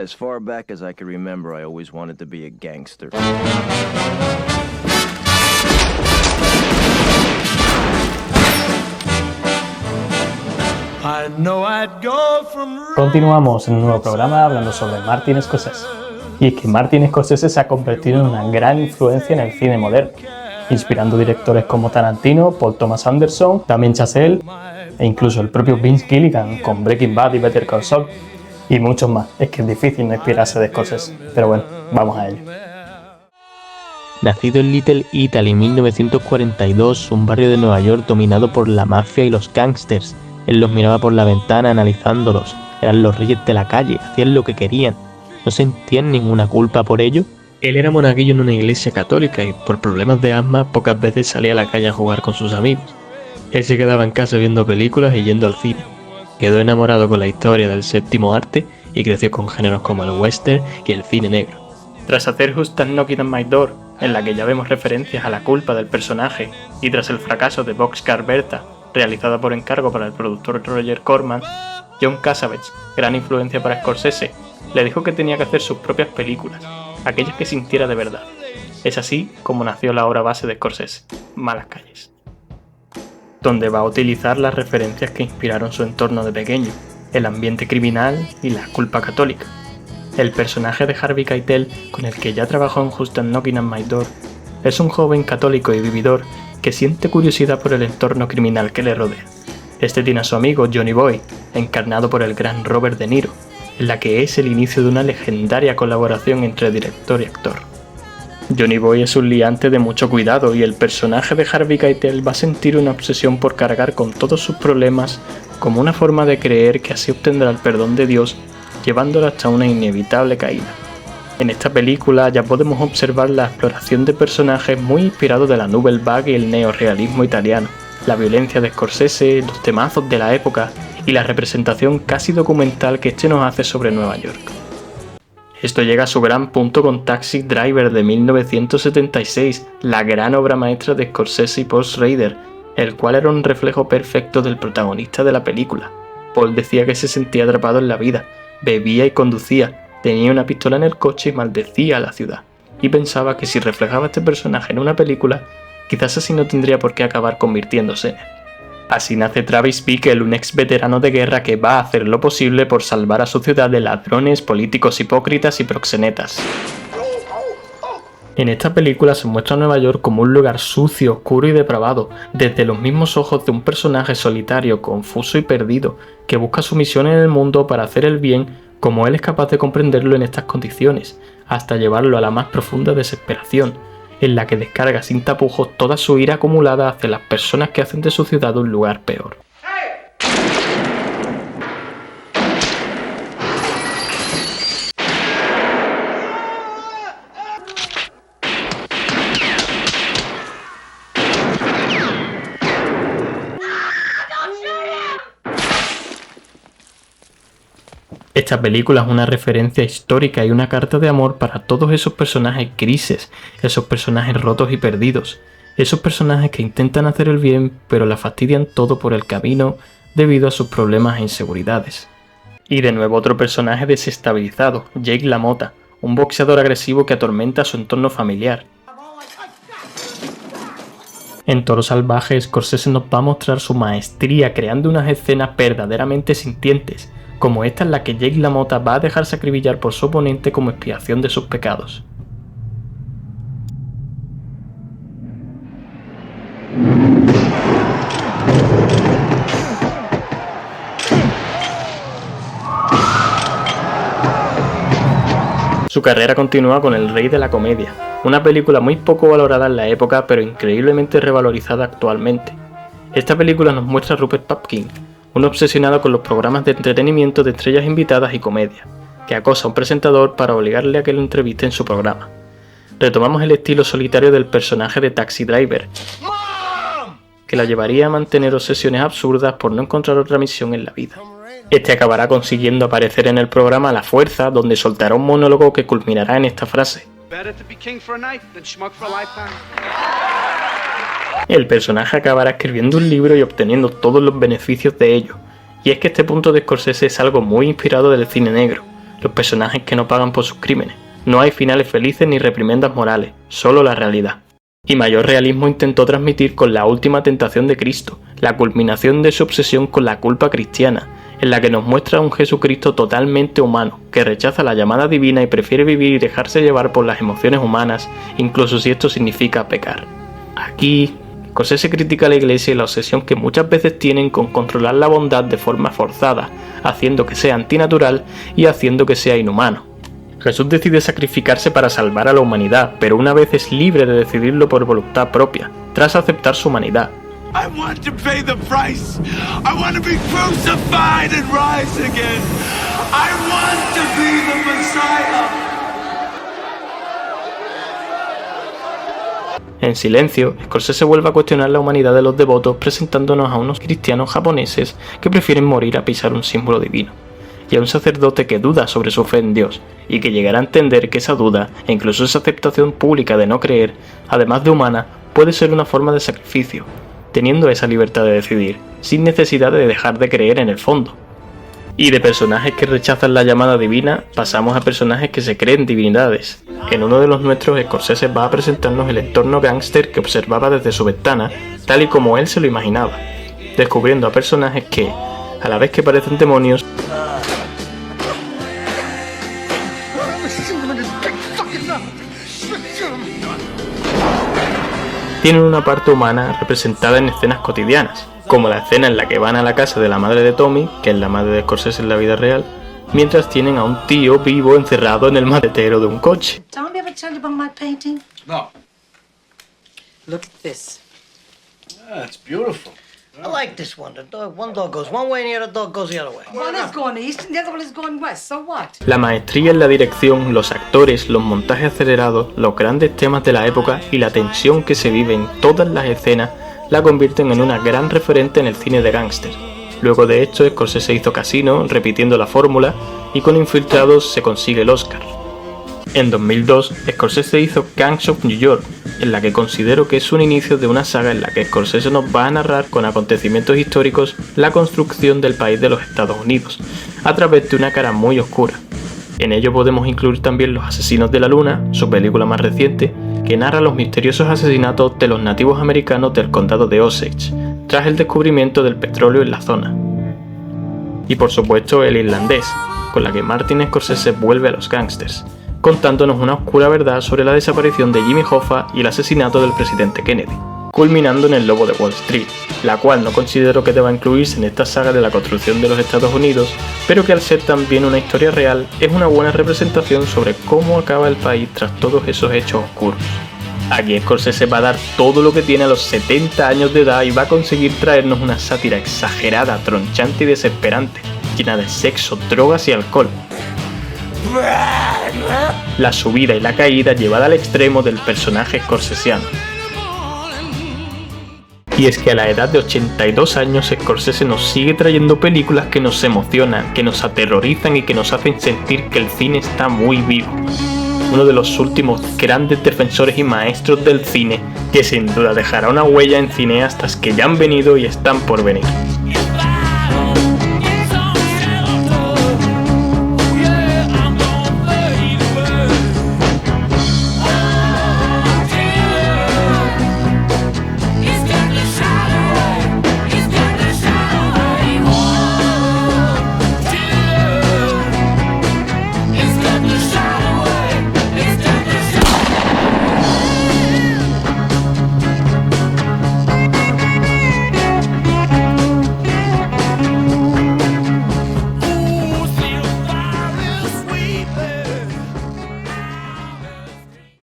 As far back as I can remember, I always wanted to be a gangster. Continuamos en un nuevo programa hablando sobre Martin Scorsese. Y es que Martin Scorsese se ha convertido en una gran influencia en el cine moderno, inspirando directores como Tarantino, Paul Thomas Anderson, Damien Chazelle e incluso el propio Vince Gilligan con Breaking Bad y Better Call Saul, y muchos más. Es que es difícil no inspirarse de Scorsese, pero bueno, vamos a ello. Nacido en Little Italy en 1942, un barrio de Nueva York dominado por la mafia y los gángsters, él los miraba por la ventana analizándolos. Eran los reyes de la calle, hacían lo que querían. ¿No sentían ninguna culpa por ello? Él era monaguillo en una iglesia católica y por problemas de asma pocas veces salía a la calle a jugar con sus amigos. Él se quedaba en casa viendo películas y yendo al cine. Quedó enamorado con la historia del séptimo arte y creció con géneros como el western y el cine negro. Tras hacer Who's That Knocking on My Door, en la que ya vemos referencias a la culpa del personaje, y tras el fracaso de Boxcar Bertha, realizada por encargo para el productor Roger Corman, John Cassavetes, gran influencia para Scorsese, le dijo que tenía que hacer sus propias películas, aquellas que sintiera de verdad. Es así como nació la obra base de Scorsese, Malas Calles, donde va a utilizar las referencias que inspiraron su entorno de pequeño, el ambiente criminal y la culpa católica. El personaje de Harvey Keitel, con el que ya trabajó en Who's That Knocking on My Door, es un joven católico y vividor que siente curiosidad por el entorno criminal que le rodea. Este tiene a su amigo Johnny Boy, encarnado por el gran Robert De Niro, en la que es el inicio de una legendaria colaboración entre director y actor. Johnny Boy es un liante de mucho cuidado y el personaje de Harvey Keitel va a sentir una obsesión por cargar con todos sus problemas como una forma de creer que así obtendrá el perdón de Dios, llevándolo hasta una inevitable caída. En esta película ya podemos observar la exploración de personajes muy inspirados de la Nouvelle Vague y el neorrealismo italiano, la violencia de Scorsese, los temazos de la época y la representación casi documental que este nos hace sobre Nueva York. Esto llega a su gran punto con Taxi Driver de 1976, la gran obra maestra de Scorsese y Paul Schrader, el cual era un reflejo perfecto del protagonista de la película. Paul decía que se sentía atrapado en la vida, bebía y conducía, tenía una pistola en el coche y maldecía a la ciudad, y pensaba que si reflejaba a este personaje en una película, quizás así no tendría por qué acabar convirtiéndose en él. Así nace Travis Bickle, un ex veterano de guerra que va a hacer lo posible por salvar a su ciudad de ladrones, políticos hipócritas y proxenetas. En esta película se muestra a Nueva York como un lugar sucio, oscuro y depravado, desde los mismos ojos de un personaje solitario, confuso y perdido, que busca su misión en el mundo para hacer el bien como él es capaz de comprenderlo en estas condiciones, hasta llevarlo a la más profunda desesperación, en la que descarga sin tapujos toda su ira acumulada hacia las personas que hacen de su ciudad un lugar peor. Esta película es una referencia histórica y una carta de amor para todos esos personajes grises, esos personajes rotos y perdidos, esos personajes que intentan hacer el bien pero la fastidian todo por el camino debido a sus problemas e inseguridades. Y de nuevo otro personaje desestabilizado, Jake LaMotta, un boxeador agresivo que atormenta a su entorno familiar. En Toro Salvaje, Scorsese nos va a mostrar su maestría creando unas escenas verdaderamente sintientes, como esta en la que Jake LaMotta va a dejarse acribillar por su oponente como expiación de sus pecados. Su carrera continúa con El Rey de la Comedia, una película muy poco valorada en la época pero increíblemente revalorizada actualmente. Esta película nos muestra a Rupert Pupkin, un obsesionado con los programas de entretenimiento de estrellas invitadas y comedia, que acosa a un presentador para obligarle a que lo entreviste en su programa. Retomamos el estilo solitario del personaje de Taxi Driver, que la llevaría a mantener obsesiones absurdas por no encontrar otra misión en la vida. Este acabará consiguiendo aparecer en el programa a la fuerza, donde soltará un monólogo que culminará en esta frase: el personaje acabará escribiendo un libro y obteniendo todos los beneficios de ello, y es que este punto de Scorsese es algo muy inspirado del cine negro. los personajes que no pagan por sus crímenes. No hay finales felices ni reprimendas morales, solo la realidad. Y mayor realismo intentó transmitir con La última tentación de Cristo, la culminación de su obsesión con la culpa cristiana, en la que nos muestra a un Jesucristo totalmente humano, que rechaza la llamada divina y prefiere vivir y dejarse llevar por las emociones humanas, incluso si esto significa pecar. Aquí, Scorsese critica a la Iglesia y la obsesión que muchas veces tienen con controlar la bondad de forma forzada, haciendo que sea antinatural y haciendo que sea inhumano. Jesús decide sacrificarse para salvar a la humanidad, pero una vez es libre de decidirlo por voluntad propia, tras aceptar su humanidad. I want to pay the price. I want to be crucified and rise again. I want to be the Messiah. En silencio, Scorsese vuelve a cuestionar la humanidad de los devotos presentándonos a unos cristianos japoneses que prefieren morir a pisar un símbolo divino, y a un sacerdote que duda sobre su fe en Dios, y que llegará a entender que esa duda, e incluso esa aceptación pública de no creer, además de humana, puede ser una forma de sacrificio, teniendo esa libertad de decidir, sin necesidad de dejar de creer en el fondo. Y de personajes que rechazan la llamada divina, pasamos a personajes que se creen divinidades. En uno de los nuestros, Scorsese va a presentarnos el entorno gángster que observaba desde su ventana, tal y como él se lo imaginaba, descubriendo a personajes que, a la vez que parecen demonios, tienen una parte humana representada en escenas cotidianas, como la escena en la que van a la casa de la madre de Tommy, que es la madre de Scorsese en la vida real, mientras tienen a un tío vivo encerrado en el maletero de un coche. Tommy ever tell you about my painting? No. Look at this. Ah, it's beautiful. I like this one. One dog goes one way and the other dog goes the other way. One is going east and the other one is going west. So what? La maestría en la dirección, los actores, los montajes acelerados, los grandes temas de la época y la tensión que se vive en todas las escenas la convierten en una gran referente en el cine de gángster. Luego de esto, Scorsese hizo Casino, repitiendo la fórmula, y con Infiltrados se consigue el Oscar. En 2002, Scorsese hizo Gangs of New York, en la que considero que es un inicio de una saga en la que Scorsese nos va a narrar con acontecimientos históricos la construcción del país de los Estados Unidos, a través de una cara muy oscura. En ello podemos incluir también Los Asesinos de la Luna, su película más reciente, que narra los misteriosos asesinatos de los nativos americanos del condado de Osage, tras el descubrimiento del petróleo en la zona. Y por supuesto El Irlandés, con la que Martin Scorsese vuelve a los gángsters, contándonos una oscura verdad sobre la desaparición de Jimmy Hoffa y el asesinato del presidente Kennedy, culminando en El Lobo de Wall Street, la cual no considero que deba incluirse en esta saga de la construcción de los Estados Unidos, pero que al ser también una historia real es una buena representación sobre cómo acaba el país tras todos esos hechos oscuros. Aquí Scorsese va a dar todo lo que tiene a los 70 años de edad y va a conseguir traernos una sátira exagerada, tronchante y desesperante, llena de sexo, drogas y alcohol. La subida y la caída llevada al extremo del personaje scorsesiano. Y es que a la edad de 82 años Scorsese nos sigue trayendo películas que nos emocionan, que nos aterrorizan y que nos hacen sentir que el cine está muy vivo. Uno de los últimos grandes defensores y maestros del cine, que sin duda dejará una huella en cineastas que ya han venido y están por venir.